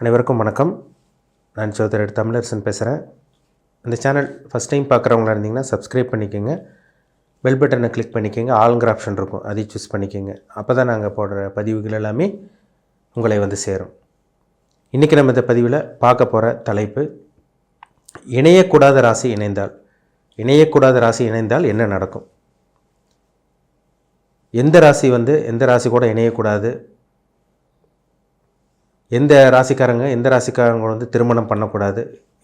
அனைவருக்கும் வணக்கம். நான் சோதரர் தமிழரசன் பேசுகிறேன். இந்த சேனல் ஃபஸ்ட் டைம் பார்க்குறவங்களா இருந்தீங்கன்னா சப்ஸ்கிரைப் பண்ணிக்கோங்க, பெல் பட்டனை கிளிக் பண்ணிக்கோங்க, ஆளுங்கிற ஆப்ஷன் இருக்கும், அதையும் சூஸ் பண்ணிக்கோங்க. அப்போ தான் நாங்கள் போடுற பதிவுகள் எல்லாமே உங்களை வந்து சேரும். இன்றைக்கி நம்ம இந்த பதிவில் பார்க்க போகிற தலைப்பு, இணையக்கூடாத ராசி இணைந்தால். இணையக்கூடாத ராசி இணைந்தால் என்ன நடக்கும்? எந்த ராசி கூட இணையக்கூடாது, எந்த ராசிக்காரங்க வந்து திருமணம் பண்ணக்கூடாது,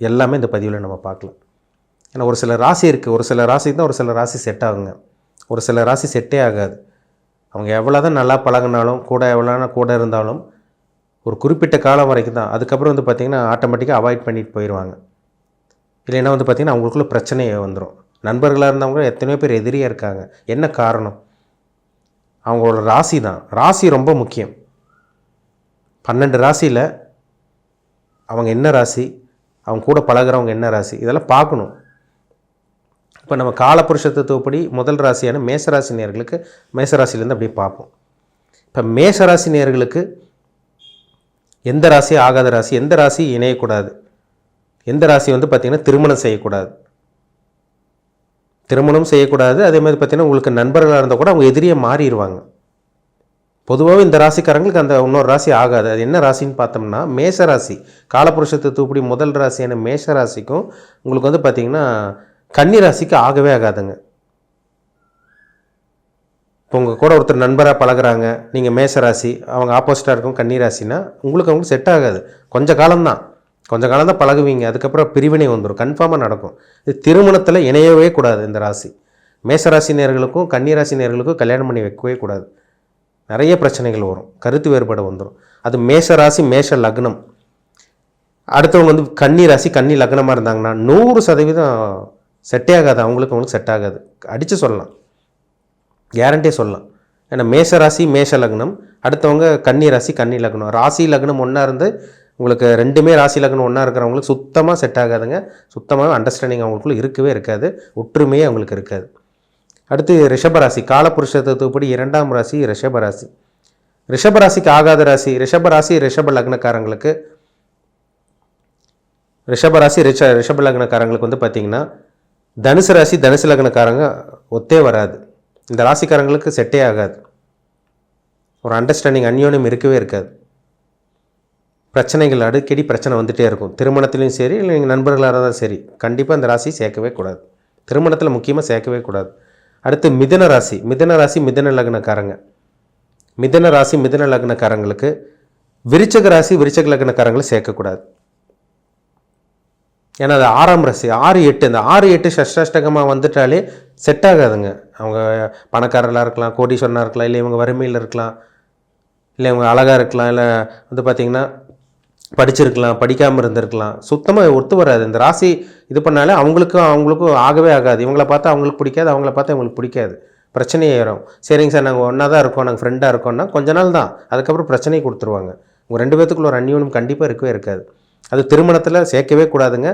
எல்லாமே இந்த பதிவில் நம்ம பார்க்கலாம். ஏன்னா ஒரு சில ராசி இருக்குது, ஒரு சில ராசி தான் ஒரு சில ராசி செட் ஆகுங்க, ஒரு சில ராசி செட்டே ஆகாது. அவங்க எவ்வளோ தான் நல்லா பழகினாலும் கூட இருந்தாலும் ஒரு குறிப்பிட்ட காலம் வரைக்கும் தான். அதுக்கப்புறம் வந்து பார்த்திங்கன்னா ஆட்டோமேட்டிக்காக அவாய்ட் பண்ணிட்டு போயிடுவாங்க. இல்லைன்னா வந்து பார்த்திங்கன்னா அவங்களுக்குள்ள பிரச்சனையே வந்துடும். நண்பர்களாக இருந்தவங்க எத்தனையோ பேர் எதிரியாக இருக்காங்க. என்ன காரணம்? அவங்களோட ராசி தான். ராசி ரொம்ப முக்கியம். 12 ராசியில் அவங்க என்ன ராசி, அவங்க கூட பழகிறவங்க என்ன ராசி, இதெல்லாம் பார்க்கணும். இப்போ நம்ம காலபுருஷ தத்துவப்படி முதல் ராசியான மேசராசி நேயர்களுக்கு மேசராசிலேருந்து அப்படியே பார்ப்போம். இப்போ மேசராசி நேயர்களுக்கு எந்த ராசி ஆகாத ராசி, எந்த ராசி இணையக்கூடாது, எந்த ராசி வந்து பார்த்திங்கன்னா திருமணம் செய்யக்கூடாது. அதே மாதிரி பார்த்திங்கன்னா உங்களுக்கு நண்பர்களாக இருந்தால் கூட அவங்க எதிரியே மாறிடுவாங்க. பொதுவாகவே இந்த ராசிக்காரங்களுக்கு அந்த இன்னொரு ராசி ஆகாது. அது என்ன ராசின்னு பார்த்தோம்னா மேசராசி. காலபுருஷ தத்துவப்படி முதல் ராசியான மேசராசிக்கும் உங்களுக்கு வந்து பார்த்திங்கன்னா கன்னி ராசிக்கு ஆகவே ஆகாதுங்க. இப்போ உங்கள் கூட ஒருத்தர் நண்பராக பழகுறாங்க, நீங்கள் மேசராசி, அவங்க ஆப்போசிட்டாக இருக்கும் கன்னி ராசினா அவங்களுக்கு செட் ஆகாது. கொஞ்சம் காலம் தான் பழகுவீங்க, அதுக்கப்புறம் பிரிவினை வந்துடும், கன்ஃபார்மாக நடக்கும். இது திருமணத்தில் இணையவே கூடாது. இந்த ராசி மேசராசி நேயர்களுக்கும் கன்னி ராசி நேயர்களுக்கும் கல்யாணம் பண்ணி வைக்கவே கூடாது. நிறைய பிரச்சனைகள் வரும், கருத்து வேறுபாடு வந்துடும். அது மேஷராசி மேஷ லக்னம். அடுத்தவங்க வந்து கன்னி ராசி கன்னி லக்னமாக இருந்தாங்கன்னா 100% செட்டே ஆகாது. அவங்களுக்கு செட் ஆகாது, அடித்து சொல்லலாம், கேரண்டியே சொல்லலாம். ஏன்னா மேஷராசி மேஷ லக்னம், அடுத்தவங்க கன்னி ராசி கன்னி லக்னம். ராசி லக்னம் ஒன்றா இருந்து உங்களுக்கு ரெண்டுமே ராசி லக்னம் ஒன்றா இருக்கிறவங்களுக்கு சுத்தமாக செட் ஆகாதுங்க. சுத்தமாக அண்டர்ஸ்டாண்டிங் அவங்களுக்குள்ள இருக்கவே இருக்காது, ஒற்றுமையே அவங்களுக்கு இருக்காது. அடுத்து ரிஷபராசி. காலபுருஷ தத்துவப்படி 2ஆம் ராசி ரிஷபராசி. ரிஷபராசிக்கு ஆகாத ராசி ரிஷப லக்னக்காரங்களுக்கு ரிஷப லக்னக்காரங்களுக்கு வந்து பார்த்திங்கன்னா தனுசு லக்னக்காரங்க ஒத்தே வராது. இந்த ராசிக்காரங்களுக்கு செட்டே ஆகாது. ஒரு அண்டர்ஸ்டாண்டிங் அந்யோன்யம் இருக்கவே இருக்காது. பிரச்சனைகள் அடிக்கடி பிரச்சனை வந்துகிட்டே இருக்கும். திருமணத்துலேயும் சரி, இல்லை நீங்கள் நண்பர்களாக இருந்தாலும் சரி, கண்டிப்பாக இந்த ராசி சேர்க்கவே கூடாது. திருமணத்தில் முக்கியமாக சேர்க்கவே கூடாது. அடுத்து மிதுன ராசி மிதுன லக்னக்காரங்களுக்கு விருச்சக லக்னக்காரங்களை சேர்க்கக்கூடாது. ஏன்னா அது 6ஆம் ராசி 6-8. இந்த 6-8 ஷஷ்டாஷ்டகமாக வந்துட்டாலே செட் ஆகாதுங்க. அவங்க பணக்காரர்களாக இருக்கலாம், கோடீஸ்வரனாக இருக்கலாம், இல்லை இவங்க வறுமையில் இருக்கலாம், இல்லை இவங்க அழகாக இருக்கலாம், இல்லை வந்து பார்த்திங்கன்னா படிச்சிருக்கலாம், படிக்காமல் இருந்திருக்கலாம். சுத்தமாக ஒத்து வராது. இந்த ராசி இது பண்ணாலே அவங்களுக்கும் ஆகவே ஆகாது. இவங்கள பார்த்தா அவங்களுக்கு பிடிக்காது, அவங்கள பார்த்தா இவங்களுக்கு பிடிக்காது, பிரச்சனையே ஏறும். சரிங்க சார், நாங்கள் ஒன்றா தான் இருக்கோம், நாங்கள் ஃப்ரெண்டாக இருக்கோம்னா கொஞ்ச நாள் தான், அதுக்கப்புறம் பிரச்சனையை கொடுத்துருவாங்க. உங்கள் 2 பேத்துக்குள்ள ஒரு அந்யோன்யம் கண்டிப்பாக இருக்கவே இருக்காது. அது திருமணத்தில் சேர்க்கவே கூடாதுங்க.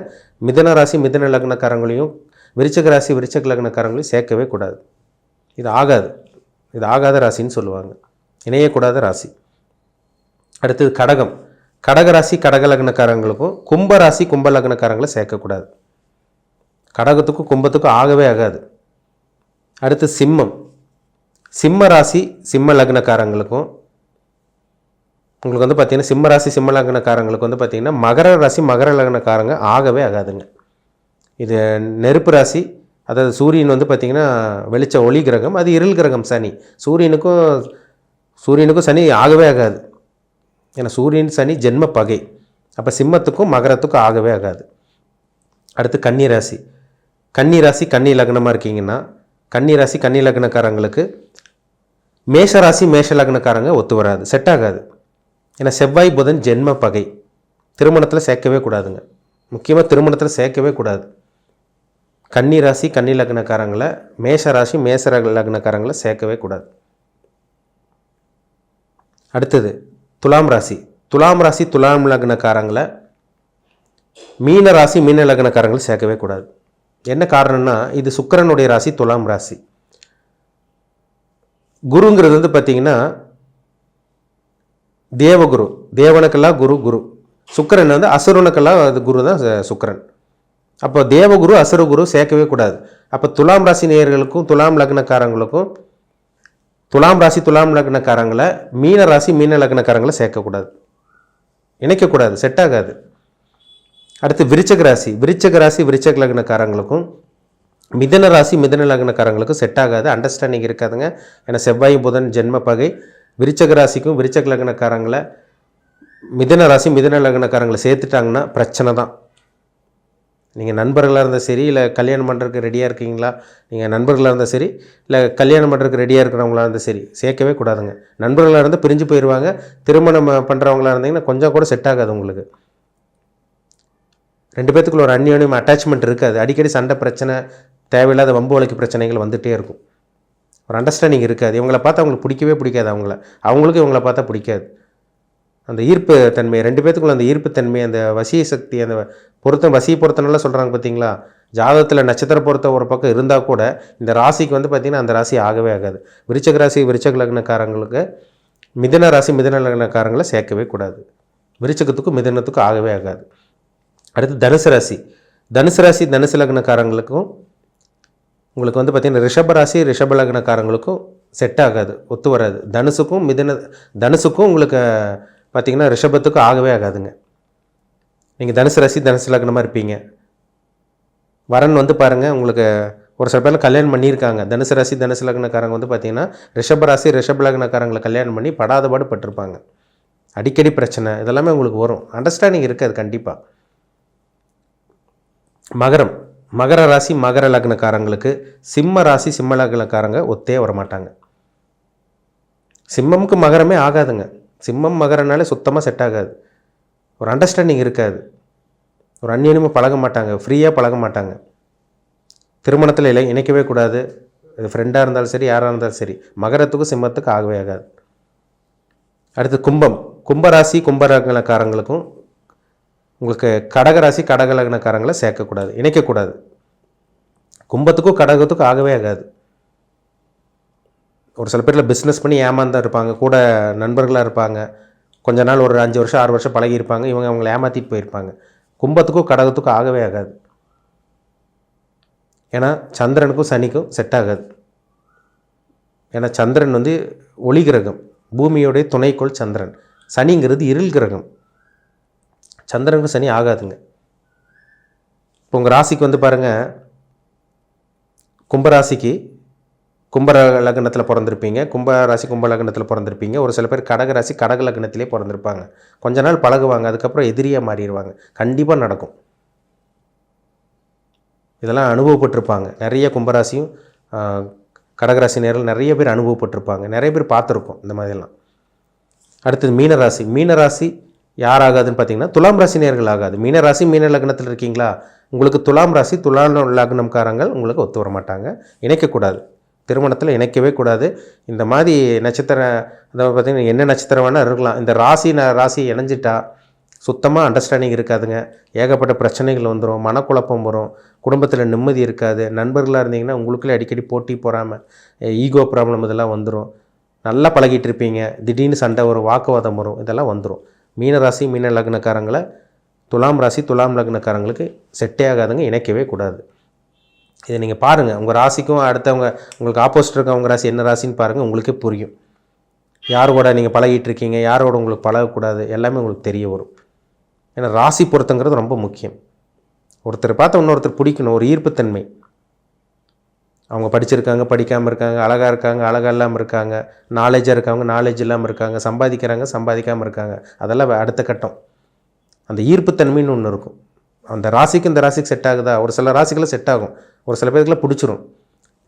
மிதுன ராசி மிதுன லக்னக்காரங்களையும் விருச்சக லக்னக்காரங்களையும் சேர்க்கவே கூடாது. இது ஆகாத ராசின்னு சொல்லுவாங்க, இணையக்கூடாத ராசி. அடுத்தது கடகராசி கடக லக்னக்காரங்களுக்கும் கும்பராசி கும்ப லக்னக்காரங்களை சேர்க்கக்கூடாது. கடகத்துக்கும் கும்பத்துக்கும் ஆகவே ஆகாது. அடுத்து சிம்ம ராசி சிம்ம லக்னக்காரங்களுக்கும் உங்களுக்கு வந்து பார்த்திங்கன்னா சிம்ம ராசி சிம்ம லக்னக்காரங்களுக்கு வந்து பார்த்திங்கன்னா மகர ராசி மகர லக்னக்காரங்க ஆகவே ஆகாதுங்க. இது நெருப்பு ராசி. அதாவது சூரியன் வந்து பார்த்திங்கன்னா வெளிச்ச ஒளி கிரகம், அது இருள் கிரகம் சனி. சூரியனுக்கும் சனி ஆகவே ஆகாது. ஏன்னா சூரியன் சனி ஜென்ம பகை. அப்போ சிம்மத்துக்கும் மகரத்துக்கும் ஆகவே ஆகாது. அடுத்து கன்னி ராசி கன்னி லக்னமாக இருக்கீங்கன்னா கன்னி ராசி கன்னி லக்னக்காரங்களுக்கு மேஷராசி மேஷ லக்னக்காரங்க ஒத்து வராது, செட் ஆகாது. ஏன்னா செவ்வாய் புதன் ஜென்ம பகை. திருமணத்தில் சேர்க்கவே கூடாதுங்க, முக்கியமாக திருமணத்தில் சேர்க்கவே கூடாது. கன்னி ராசி கன்னி லக்னக்காரங்களை மேஷராசி மேஷ லக்னக்காரங்களை சேர்க்கவே கூடாது. அடுத்தது துலாம் ராசி துலாம் லக்னக்காரங்களை மீன ராசி மீன லக்னக்காரங்களை சேர்க்கவே கூடாது. என்ன காரணம்னா இது சுக்கிரனுடைய ராசி துலாம் ராசி. குருங்கிறது வந்து பார்த்திங்கன்னா தேவகுரு, தேவனுக்கெல்லாம் குரு. சுக்கிரன் வந்து அசுரனுக்கெல்லாம் அது குரு தான் சுக்கிரன். அப்போ தேவகுரு அசுரகுரு சேர்க்கவே கூடாது. அப்போ துலாம் ராசி நேயர்களுக்கும் துலாம் லக்னக்காரங்களுக்கும் துலாம் ராசி துலாம் லக்னக்காரங்களை மீன ராசி மீன லக்னக்காரங்களை சேர்க்கக்கூடாது, இணைக்கக்கூடாது, செட் ஆகாது. அடுத்து விருச்சக ராசி விருச்சக லக்னக்காரங்களுக்கும் மிதன ராசி மிதன லக்னக்காரங்களுக்கும் செட் ஆகாது, அண்டர்ஸ்டாண்டிங் இருக்காதுங்க. ஏன்னா செவ்வாய் புதன் ஜென்ம பகை. விருச்சக ராசிக்கும் விருச்சக லக்னக்காரங்களை மிதன ராசி மிதன லக்னக்காரங்களை சேர்த்துட்டாங்கன்னா பிரச்சனை தான். நீங்கள் நண்பர்களாக இருந்தால் சரி, இல்லை கல்யாணம் பண்ணுறதுக்கு ரெடியாக இருக்கீங்களா, நீங்கள் நண்பர்களாக இருந்தால் சரி, இல்லை கல்யாணம் பண்ணுறதுக்கு ரெடியாக இருக்கிறவங்களா இருந்தால் சரி, சேர்க்கவே கூடாதுங்க. நண்பர்களாக இருந்தால் பிரிஞ்சு போயிடுவாங்க. திருமணம் பண்ணுறவங்களா இருந்தீங்கன்னா கொஞ்சம் கூட செட் ஆகாது உங்களுக்கு. ரெண்டு பேத்துக்குள்ள ஒரு அந்யோன்யம் அட்டாச்மெண்ட் இருக்காது. அடிக்கடி சண்டை பிரச்சனை, தேவையில்லாத வம்பு வழக்கு பிரச்சனைகள் வந்துகிட்டே இருக்கும். ஒரு அண்டர்ஸ்டாண்டிங் இருக்காது. இவங்களை பார்த்தா அவங்களுக்கு பிடிக்கவே பிடிக்காது, அவங்களுக்கு இவங்களை பார்த்தா பிடிக்காது. அந்த ஈர்ப்பு தன்மை ரெண்டு பேத்துக்குள்ள, அந்த ஈர்ப்பு தன்மை, அந்த வசிய சக்தி, அந்த பொருத்தம், வசிய பொருத்தம்லாம் சொல்கிறாங்க பார்த்தீங்களா. ஜாதகத்தில் நட்சத்திர பொருத்தம் ஒரு பக்கம் இருந்தால் கூட இந்த ராசிக்கு வந்து பார்த்திங்கன்னா அந்த ராசி ஆகவே ஆகாது. விருச்சக ராசி விருச்சக லக்னக்காரங்களுக்கு மிதன ராசி மிதன லக்னக்காரங்களை சேர்க்கவே கூடாது. விருச்சகத்துக்கும் மிதனத்துக்கும் ஆகவே ஆகாது. அடுத்து தனுசு ராசி தனுசு லக்னக்காரங்களுக்கும் உங்களுக்கு வந்து பார்த்திங்கன்னா ரிஷப ராசி ரிஷப லக்னக்காரங்களுக்கும் செட் ஆகாது, ஒத்து வராது. தனுசுக்கும் உங்களுக்கு பார்த்திங்கன்னா ரிஷபத்துக்கும் ஆகவே ஆகாதுங்க. நீங்கள் தனுசு ராசி தனுசு லக்னமாக இருப்பீங்க. வரன் வந்து பாருங்கள், உங்களுக்கு ஒரு சில பேரில் கல்யாணம் பண்ணியிருக்காங்க. தனுசு ராசி தனுசு லக்னக்காரங்க வந்து பார்த்திங்கன்னா ரிஷப ராசி ரிஷப லக்னக்காரங்களை கல்யாணம் பண்ணி படாதபாடு பட்டிருப்பாங்க. அடிக்கடி பிரச்சனை இதெல்லாமே உங்களுக்கு வரும். அண்டர்ஸ்டாண்டிங் இருக்காது கண்டிப்பாக. மகர ராசி மகர லக்னக்காரங்களுக்கு சிம்ம ராசி சிம்ம லக்னக்காரங்க ஒத்தே வரமாட்டாங்க. சிம்மமுக்கு மகரமே ஆகாதுங்க. சிம்மம் மகரனாலே சுத்தமாக செட் ஆகாது. ஒரு அண்டர்ஸ்டாண்டிங் இருக்காது. ஒரு அந்யோன்யமாக பழக மாட்டாங்க, ஃப்ரீயாக பழக மாட்டாங்க. திருமணத்தில் இணைக்கவே கூடாது. இது ஃப்ரெண்டாக இருந்தாலும் சரி, யாராக இருந்தாலும் சரி. மகரத்துக்கும் சிம்மத்துக்கும் ஆகவே ஆகாது. அடுத்து கும்பராசி கும்பலக்னக்காரங்களுக்கும் உங்களுக்கு கடகராசி கடக லக்னக்காரங்களை சேர்க்கக்கூடாது, இணைக்கக்கூடாது. கும்பத்துக்கும் கடகத்துக்கும் ஆகவே ஆகாது. ஒரு சில பேரில் பிஸ்னஸ் பண்ணி ஏமாந்தான் இருப்பாங்க, கூட நண்பர்களாக இருப்பாங்க. கொஞ்ச நாள் ஒரு 5 வருஷம் 6 வருஷம் பழகியிருப்பாங்க. அவங்கள ஏமாற்றிட்டு போயிருப்பாங்க. கும்பத்துக்கும் கடகத்துக்கும் ஆகவே ஆகாது. ஏன்னா சந்திரனுக்கும் சனிக்கும் செட் ஆகாது. ஏன்னா சந்திரன் வந்து ஒளி கிரகம், பூமியோடைய துணைக்கோள் சந்திரன். சனிங்கிறது இருள் கிரகம். சந்திரனுக்கும் சனி ஆகாதுங்க. இப்போ உங்கள் ராசிக்கு வந்து பாருங்கள், கும்பராசிக்கு கும்ப லக்னத்தில் பிறந்திருப்பீங்க, கும்பராசி கும்ப லக்னத்தில் பிறந்திருப்பீங்க. ஒரு சில பேர் கடகராசி கடக லக்னத்திலே பிறந்திருப்பாங்க. கொஞ்ச நாள் பழகுவாங்க, அதுக்கப்புறம் எதிரியாக மாறிடுவாங்க. கண்டிப்பாக நடக்கும். இதெல்லாம் அனுபவப்பட்டிருப்பாங்க. நிறைய கும்பராசியும் கடகராசி நேரில் நிறைய பேர் அனுபவப்பட்டிருப்பாங்க. நிறைய பேர் பார்த்துருக்கோம் இந்த மாதிரிலாம். அடுத்தது மீனராசி யார் ஆகாதுன்னு பார்த்தீங்கன்னா துலாம் ராசி நேர்கள் ஆகாது. மீனராசி மீன லக்னத்தில் இருக்கீங்களா, உங்களுக்கு துலாம் ராசி துலாம் லக்னம்காரங்கள் உங்களுக்கு ஒத்து வர மாட்டாங்க, இணைக்கக்கூடாது. திருமணத்தில் இணைக்கவே கூடாது. இந்த மாதிரி நட்சத்திரம் அதாவது பார்த்திங்கன்னா என்ன நட்சத்திரம் வேணால் இருக்கலாம். இந்த ராசி இணைஞ்சிட்டா சுத்தமாக அண்டர்ஸ்டாண்டிங் இருக்காதுங்க. ஏகப்பட்ட பிரச்சனைகள் வந்துடும், மனக்குழப்பம் வரும், குடும்பத்தில் நிம்மதி இருக்காது. நண்பர்களாக இருந்தீங்கன்னா உங்களுக்குள்ளே அடிக்கடி போட்டி போகாமல் ஈகோ ப்ராப்ளம் இதெல்லாம் வந்துடும். நல்லா பழகிட்டு இருப்பீங்க, திடீர்னு சண்டை வரும், வாக்குவாதம் வரும், இதெல்லாம் வந்துடும். மீனராசி மீன லக்னக்காரங்களை துலாம் ராசி துலாம் லக்னக்காரங்களுக்கு செட்டே ஆகாதுங்க, இணைக்கவே கூடாது. இதை நீங்கள் பாருங்கள். உங்கள் ராசிக்கும் அடுத்தவங்க உங்களுக்கு ஆப்போசிட் இருக்கவங்க ராசி என்ன ராசின்னு பாருங்கள், உங்களுக்கே புரியும். யார் கூட நீங்கள் பழகிட்டு இருக்கீங்க, யாரோட உங்களுக்கு பழகக்கூடாது, எல்லாமே உங்களுக்கு தெரிய வரும். ஏன்னா ராசி பொருத்தங்கிறது ரொம்ப முக்கியம். ஒருத்தர் பார்த்து இன்னொருத்தர் பிடிக்கணும், ஒரு ஈர்ப்புத்தன்மை. அவங்க படிச்சிருக்காங்க, படிக்காமல் இருக்காங்க, அழகாக இருக்காங்க, அழகாக இல்லாமல் இருக்காங்க, நாலேஜாக இருக்காங்க, நாலேஜ் இல்லாமல் இருக்காங்க, சம்பாதிக்கிறாங்க, சம்பாதிக்காமல் இருக்காங்க, அதெல்லாம் அடுத்த கட்டம். அந்த ஈர்ப்புத்தன்மைன்னு ஒன்று இருக்கும். அந்த ராசிக்கு இந்த ராசிக்கு செட் ஆகுதா, ஒரு சில ராசிக்கெல்லாம் செட் ஆகும், ஒரு சில பேருக்குலாம் பிடிச்சிரும்.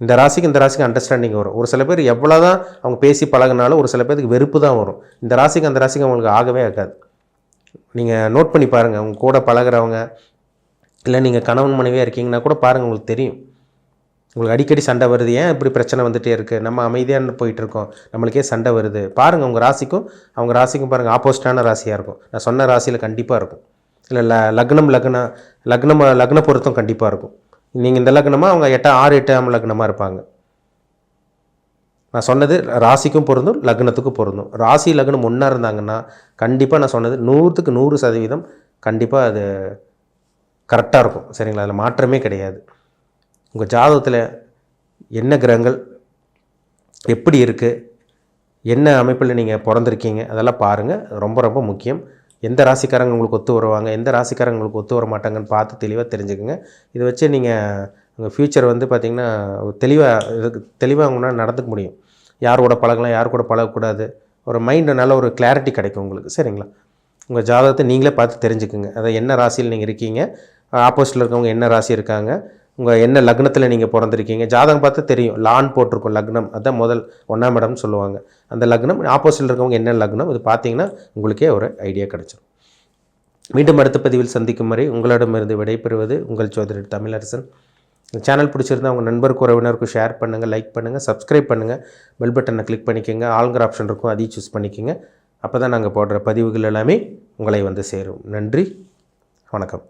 இந்த ராசிக்கு அண்டர்ஸ்டாண்டிங் வரும். ஒரு சில பேர் எவ்வளோ தான் அவங்க பேசி பழகினாலும் ஒரு சில பேருக்கு வெறுப்பு தான் வரும். இந்த ராசிக்கு அந்த ராசிக்கு அவங்களுக்கு ஆகவே ஆகாது. நீங்கள் நோட் பண்ணி பாருங்கள். அவங்க கூட பழகிறவங்க, இல்லை நீங்கள் கணவன் மனைவியாக இருக்கீங்கன்னா கூட பாருங்கள், உங்களுக்கு தெரியும். உங்களுக்கு அடிக்கடி சண்டை வருது, ஏன் இப்படி பிரச்சனை வந்துகிட்டே இருக்குது, நம்ம அமைதியாக போயிட்டுருக்கோம், நம்மளுக்கே சண்டை வருது. பாருங்கள், உங்கள் ராசிக்கும் அவங்க ராசிக்கும் பாருங்கள், ஆப்போசிட்டான ராசியாக இருக்கும். நான் சொன்ன ராசியில் கண்டிப்பாக இருக்கும். இல்லை லக்ன பொருத்தம் கண்டிப்பாக இருக்கும். நீங்கள் இந்த லக்னமாக அவங்க 6 8 லக்னமாக இருப்பாங்க. நான் சொன்னது ராசிக்கும் பொருந்தும், லக்னத்துக்கும் பொருந்தும். ராசி லக்னம் ஒன்றா இருந்தாங்கன்னா கண்டிப்பாக நான் சொன்னது 100க்கு 100% கண்டிப்பாக அது கரெக்டாக இருக்கும். சரிங்களா? அதில் மாற்றமே கிடையாது. உங்கள் ஜாதகத்தில் என்ன கிரகங்கள் எப்படி இருக்குது, என்ன அமைப்பில் நீங்கள் பிறந்திருக்கீங்க, அதெல்லாம் பாருங்கள். ரொம்ப ரொம்ப முக்கியம். எந்த ராசிக்காரங்க உங்களுக்கு ஒத்து வருவாங்க, எந்த ராசிக்காரங்க உங்களுக்கு ஒத்து வர மாட்டாங்கன்னு பார்த்து தெளிவாக தெரிஞ்சுக்குங்க. இதை வச்சு நீங்கள் உங்கள் ஃப்யூச்சர் வந்து பார்த்திங்கன்னா தெளிவாக அவங்களால நடந்துக்க முடியும். யார் கூட பழகலாம், யார் கூட பழகக்கூடாது, ஒரு மைண்டு நல்ல ஒரு கிளாரிட்டி கிடைக்கும் உங்களுக்கு. சரிங்களா? உங்கள் ஜாதகத்தை நீங்களே பார்த்து தெரிஞ்சுக்குங்க. அதை என்ன ராசியில் நீங்கள் இருக்கீங்க, ஆப்போசிட்டில் இருக்கவங்க என்ன ராசி இருக்காங்க, உங்கள் என்ன லக்னத்தில் நீங்கள் பிறந்திருக்கீங்க, ஜாதகம் பார்த்து தெரியும். லான் போட்டிருக்கும் லக்னம், அதுதான் முதல் 1ஆம் இடம்னு சொல்லுவாங்க. அந்த லக்னம் ஆப்போசிட்டில் இருக்கவங்க என்ன லக்னம், இது பார்த்தீங்கன்னா உங்களுக்கே ஒரு ஐடியா கிடச்சிடும். மீண்டும் அடுத்த பதிவில் சந்திக்கும் வரை உங்களிடமிருந்து விடைபெறுவது உங்கள் ஜோதிடர் தமிழரசன். இந்த சேனல் பிடிச்சிருந்தால் உங்கள் நண்பருக்கு உறவினருக்கும் ஷேர் பண்ணுங்கள், லைக் பண்ணுங்கள், சப்ஸ்கிரைப் பண்ணுங்கள், பெல் பட்டனை கிளிக் பண்ணிக்கோங்க. ஆளுங்கிற ஆப்ஷன் இருக்கும், அதையும் சூஸ் பண்ணிக்கோங்க. அப்போ தான் நாங்கள் போடுற பதிவுகள் எல்லாமே உங்களை வந்து சேரும். நன்றி, வணக்கம்.